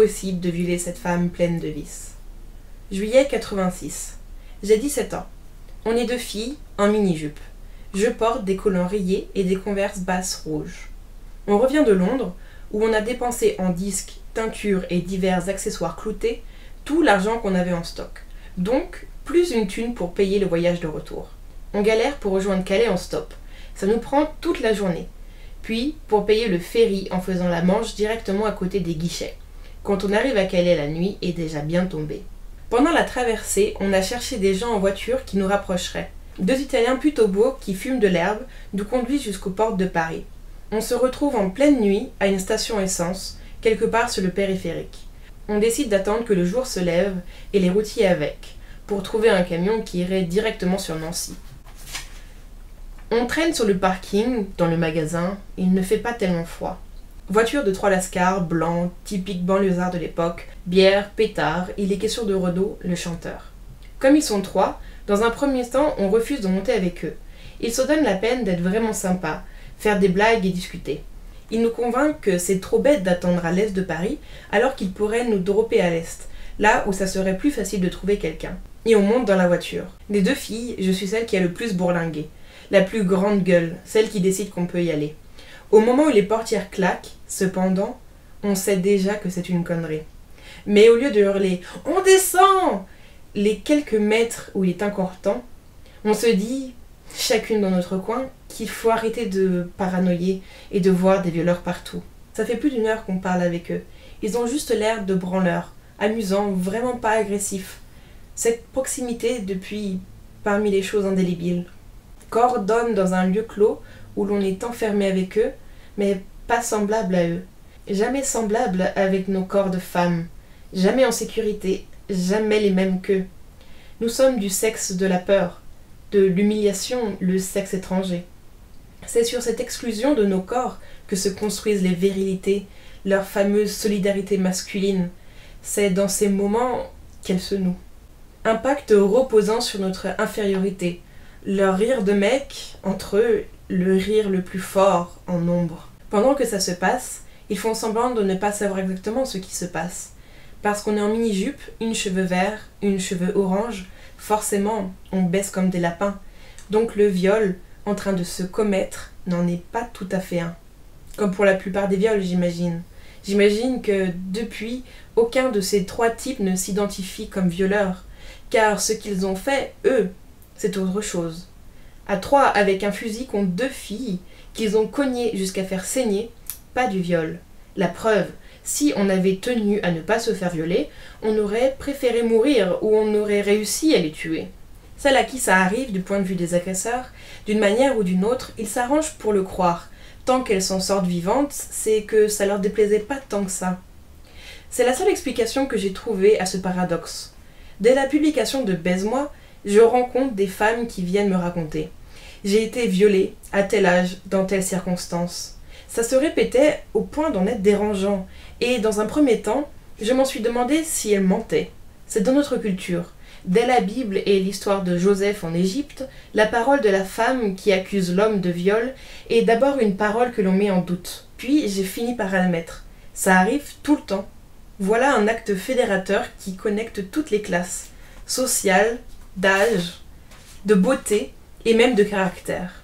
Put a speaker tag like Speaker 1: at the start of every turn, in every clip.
Speaker 1: impossible de violer cette femme pleine de vices. Juillet 86. J'ai 17 ans. On est deux filles en mini-jupe. Je porte des collants rayés et des converses basses rouges. On revient de Londres, où on a dépensé en disques, teintures et divers accessoires cloutés tout l'argent qu'on avait en stock. Donc, plus une thune pour payer le voyage de retour. On galère pour rejoindre Calais en stop. Ça nous prend toute la journée. Puis, pour payer le ferry en faisant la Manche directement à côté des guichets. Quand on arrive à Calais, la nuit est déjà bien tombée. Pendant la traversée, on a cherché des gens en voiture qui nous rapprocheraient. Deux Italiens plutôt beaux qui fument de l'herbe nous conduisent jusqu'aux portes de Paris. On se retrouve en pleine nuit à une station essence, quelque part sur le périphérique. On décide d'attendre que le jour se lève et les routiers avec, pour trouver un camion qui irait directement sur Nancy. On traîne sur le parking, dans le magasin, il ne fait pas tellement froid. Voiture de 3 lascars, blancs, typique banlieusard de l'époque, bière, pétard, il est question de Renaud, le chanteur. Comme ils sont 3, dans un premier temps, on refuse de monter avec eux. Ils se donnent la peine d'être vraiment sympas, faire des blagues et discuter. Ils nous convainquent que c'est trop bête d'attendre à l'est de Paris, alors qu'ils pourraient nous dropper à l'est, là où ça serait plus facile de trouver quelqu'un. Et on monte dans la voiture. Des deux filles, je suis celle qui a le plus bourlingué, la plus grande gueule, celle qui décide qu'on peut y aller. Au moment où les portières claquent, cependant, on sait déjà que c'est une connerie. Mais au lieu de hurler « On descend !» les quelques mètres où il est encore temps, on se dit, chacune dans notre coin, qu'il faut arrêter de paranoïer et de voir des violeurs partout. Ça fait plus d'1 heure qu'on parle avec eux. Ils ont juste l'air de branleurs, amusants, vraiment pas agressifs. Cette proximité depuis parmi les choses indélébiles. Coordonne dans un lieu clos où l'on est enfermé avec eux, mais pas semblable à eux. Jamais semblable avec nos corps de femmes. Jamais en sécurité, jamais les mêmes qu'eux. Nous sommes du sexe de la peur, de l'humiliation, le sexe étranger. C'est sur cette exclusion de nos corps que se construisent les virilités, leur fameuse solidarité masculine. C'est dans ces moments qu'elles se nouent. Un pacte reposant sur notre infériorité. Leur rire de mec, entre eux, le rire le plus fort en nombre. Pendant que ça se passe, ils font semblant de ne pas savoir exactement ce qui se passe. Parce qu'on est en mini-jupe, une cheveux verts, une cheveux orange, forcément, on baisse comme des lapins. Donc le viol, en train de se commettre, n'en est pas tout à fait un. Comme pour la plupart des viols, j'imagine. J'imagine que, depuis, aucun de ces 3 types ne s'identifie comme violeur. Car ce qu'ils ont fait, eux, c'est autre chose. À 3 avec un fusil contre 2 filles, qu'ils ont cogné jusqu'à faire saigner, pas du viol. La preuve, si on avait tenu à ne pas se faire violer, on aurait préféré mourir ou on aurait réussi à les tuer. Celles à qui ça arrive du point de vue des agresseurs, d'une manière ou d'une autre, ils s'arrangent pour le croire. Tant qu'elles s'en sortent vivantes, c'est que ça leur déplaisait pas tant que ça. C'est la seule explication que j'ai trouvée à ce paradoxe. Dès la publication de Baise-moi, je rencontre des femmes qui viennent me raconter. J'ai été violée, à tel âge, dans telle circonstance. Ça se répétait au point d'en être dérangeant, et dans un premier temps, je m'en suis demandé si elles mentaient. C'est dans notre culture. Dès la Bible et l'histoire de Joseph en Égypte, la parole de la femme qui accuse l'homme de viol est d'abord une parole que l'on met en doute. Puis j'ai fini par admettre. Ça arrive tout le temps. Voilà un acte fédérateur qui connecte toutes les classes, sociales, d'âge, de beauté et même de caractère.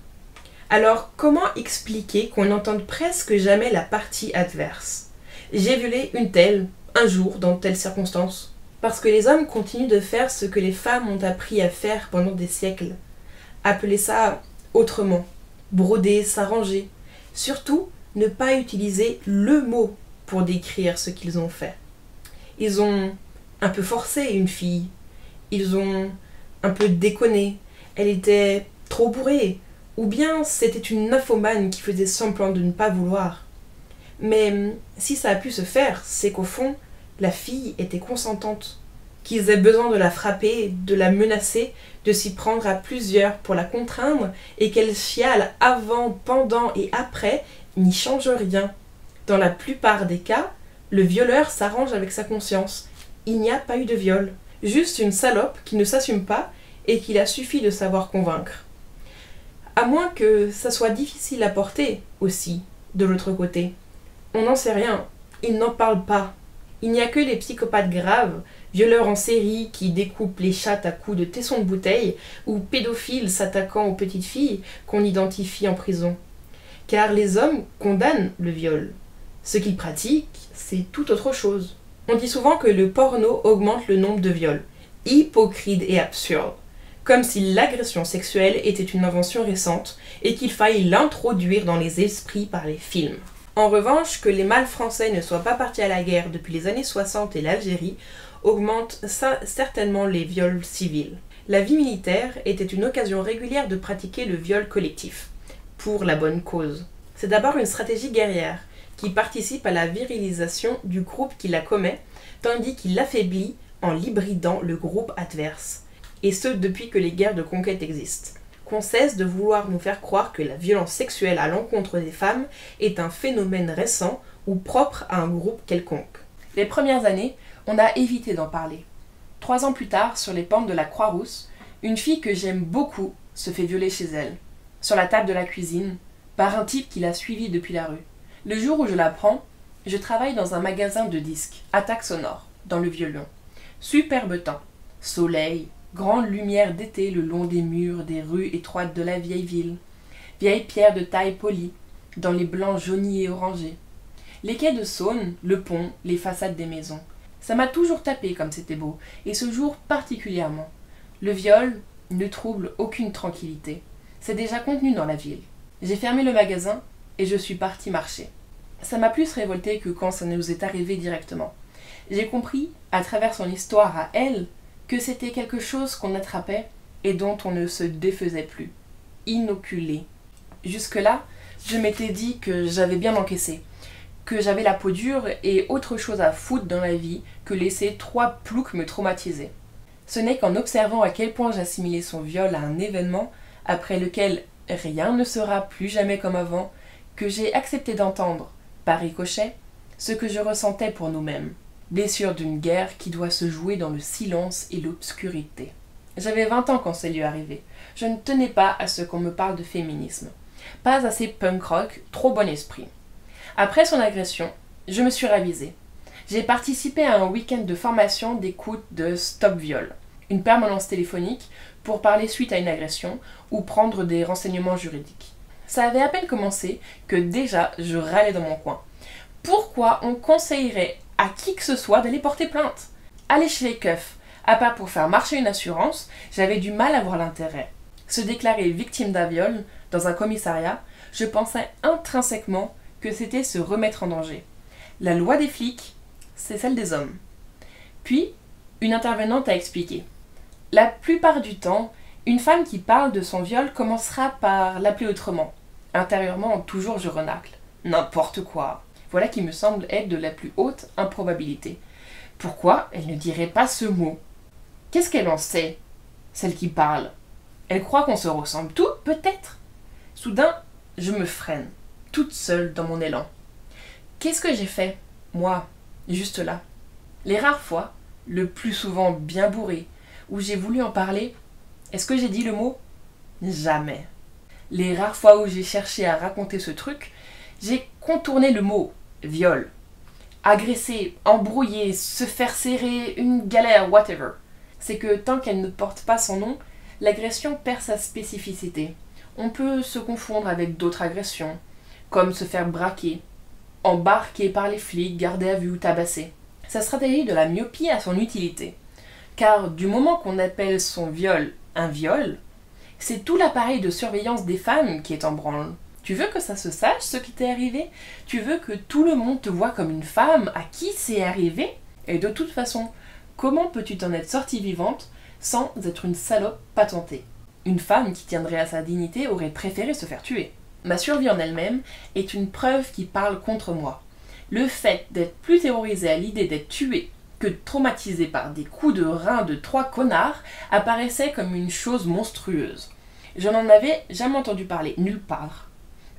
Speaker 1: Alors, comment expliquer qu'on n'entende presque jamais la partie adverse? J'ai violé une telle, un jour, dans telle circonstance. Parce que les hommes continuent de faire ce que les femmes ont appris à faire pendant des siècles. Appelez ça autrement. Broder, s'arranger. Surtout, ne pas utiliser le mot pour décrire ce qu'ils ont fait. Ils ont un peu forcé une fille. Ils ont un peu déconné. Elle était trop bourrée. Ou bien c'était une nymphomane qui faisait semblant de ne pas vouloir. Mais si ça a pu se faire, c'est qu'au fond, la fille était consentante, qu'ils aient besoin de la frapper, de la menacer, de s'y prendre à plusieurs pour la contraindre, et qu'elle chiale avant, pendant et après, n'y change rien. Dans la plupart des cas, le violeur s'arrange avec sa conscience. Il n'y a pas eu de viol. Juste une salope qui ne s'assume pas et qu'il a suffi de savoir convaincre. À moins que ça soit difficile à porter, aussi, de l'autre côté. On n'en sait rien. Ils n'en parlent pas. Il n'y a que les psychopathes graves, violeurs en série qui découpent les chattes à coups de tessons de bouteille, ou pédophiles s'attaquant aux petites filles qu'on identifie en prison. Car les hommes condamnent le viol. Ce qu'ils pratiquent, c'est tout autre chose. On dit souvent que le porno augmente le nombre de viols. Hypocrite et absurde. Comme si l'agression sexuelle était une invention récente et qu'il faille l'introduire dans les esprits par les films. En revanche, que les mâles français ne soient pas partis à la guerre depuis les années 60 et l'Algérie augmente certainement les viols civils. La vie militaire était une occasion régulière de pratiquer le viol collectif, pour la bonne cause. C'est d'abord une stratégie guerrière, qui participe à la virilisation du groupe qui la commet, tandis qu'il l'affaiblit en l'hybridant le groupe adverse, et ce depuis que les guerres de conquête existent. Qu'on cesse de vouloir nous faire croire que la violence sexuelle à l'encontre des femmes est un phénomène récent ou propre à un groupe quelconque. Les premières années, on a évité d'en parler. 3 ans plus tard, sur les pentes de la Croix-Rousse, une fille que j'aime beaucoup se fait violer chez elle, sur la table de la cuisine, par un type qui l'a suivie depuis la rue. Le jour où je l'apprends, je travaille dans un magasin de disques, Attaque Sonore, dans le Vieux-Lyon. Superbe temps, soleil, grande lumière d'été le long des murs des rues étroites de la vieille ville, vieilles pierres de taille polie, dans les blancs jaunis et orangés. Les quais de Saône, le pont, les façades des maisons. Ça m'a toujours tapé comme c'était beau, et ce jour particulièrement. Le viol ne trouble aucune tranquillité. C'est déjà contenu dans la ville. J'ai fermé le magasin et je suis partie marcher. Ça m'a plus révolté que quand ça nous est arrivé directement. J'ai compris, à travers son histoire à elle, que c'était quelque chose qu'on attrapait et dont on ne se défaisait plus. Inoculé. Jusque-là, je m'étais dit que j'avais bien encaissé, que j'avais la peau dure et autre chose à foutre dans la vie que laisser 3 ploucs me traumatiser. Ce n'est qu'en observant à quel point j'assimilais son viol à un événement après lequel rien ne sera plus jamais comme avant, que j'ai accepté d'entendre, par ricochet, ce que je ressentais pour nous-mêmes. Blessure d'une guerre qui doit se jouer dans le silence et l'obscurité. J'avais 20 ans quand c'est lui arrivé. Je ne tenais pas à ce qu'on me parle de féminisme. Pas assez punk rock, trop bon esprit. Après son agression, je me suis ravisée. J'ai participé à un week-end de formation d'écoute de Stop Viol, une permanence téléphonique pour parler suite à une agression ou prendre des renseignements juridiques. Ça avait à peine commencé que déjà je râlais dans mon coin. Pourquoi on conseillerait à qui que ce soit d'aller porter plainte? Aller chez les keufs, à part pour faire marcher une assurance, j'avais du mal à voir l'intérêt. Se déclarer victime d'un viol dans un commissariat, je pensais intrinsèquement que c'était se remettre en danger. La loi des flics, c'est celle des hommes. Puis, une intervenante a expliqué. La plupart du temps, une femme qui parle de son viol commencera par l'appeler autrement. Intérieurement, toujours je renacle. N'importe quoi. Voilà qui me semble être de la plus haute improbabilité. Pourquoi elle ne dirait pas ce mot? Qu'est-ce qu'elle en sait, celle qui parle? Elle croit qu'on se ressemble toutes, peut-être? Soudain, je me freine, toute seule dans mon élan. Qu'est-ce que j'ai fait, moi, juste là? Les rares fois, le plus souvent bien bourré, où j'ai voulu en parler, est-ce que j'ai dit le mot? Jamais. Les rares fois où j'ai cherché à raconter ce truc, j'ai contourné le mot viol. Agresser, embrouiller, se faire serrer, une galère, whatever. C'est que tant qu'elle ne porte pas son nom, l'agression perd sa spécificité. On peut se confondre avec d'autres agressions, comme se faire braquer, embarquer par les flics, garder à vue ou tabasser. Sa stratégie de la myopie a son utilité. Car du moment qu'on appelle son viol un viol, c'est tout l'appareil de surveillance des femmes qui est en branle. Tu veux que ça se sache ce qui t'est arrivé? Tu veux que tout le monde te voie comme une femme à qui c'est arrivé? Et de toute façon, comment peux-tu t'en être sortie vivante sans être une salope patentée? Une femme qui tiendrait à sa dignité aurait préféré se faire tuer. Ma survie en elle-même est une preuve qui parle contre moi. Le fait d'être plus terrorisée à l'idée d'être tuée que traumatisée par des coups de rein de 3 connards apparaissait comme une chose monstrueuse. Je n'en avais jamais entendu parler nulle part.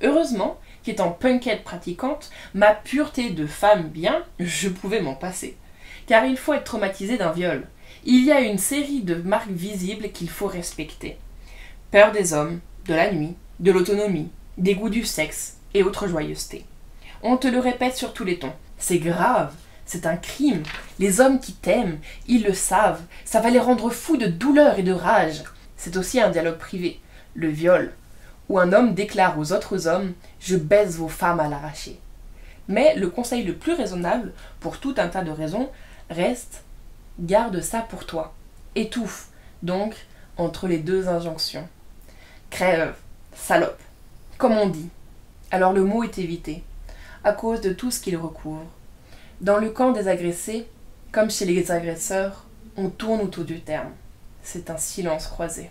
Speaker 1: Heureusement qu'étant punkette pratiquante, ma pureté de femme bien, je pouvais m'en passer. Car il faut être traumatisé d'un viol. Il y a une série de marques visibles qu'il faut respecter. Peur des hommes, de la nuit, de l'autonomie, dégoût du sexe et autres joyeusetés. On te le répète sur tous les tons. C'est grave,
Speaker 2: C'est un crime. Les hommes qui t'aiment, ils le savent. Ça va les rendre fous de douleur et de rage. C'est aussi un dialogue privé, le viol, où un homme déclare aux autres hommes « Je baise vos femmes à l'arraché ». Mais le conseil le plus raisonnable, pour tout un tas de raisons, reste « Garde ça pour toi ». Étouffe, donc, entre les deux injonctions. Crève, salope, comme on dit. Alors le mot est évité, à cause de tout ce qu'il recouvre. Dans le camp des agressés, comme chez les agresseurs, on tourne autour du terme. C'est un silence croisé.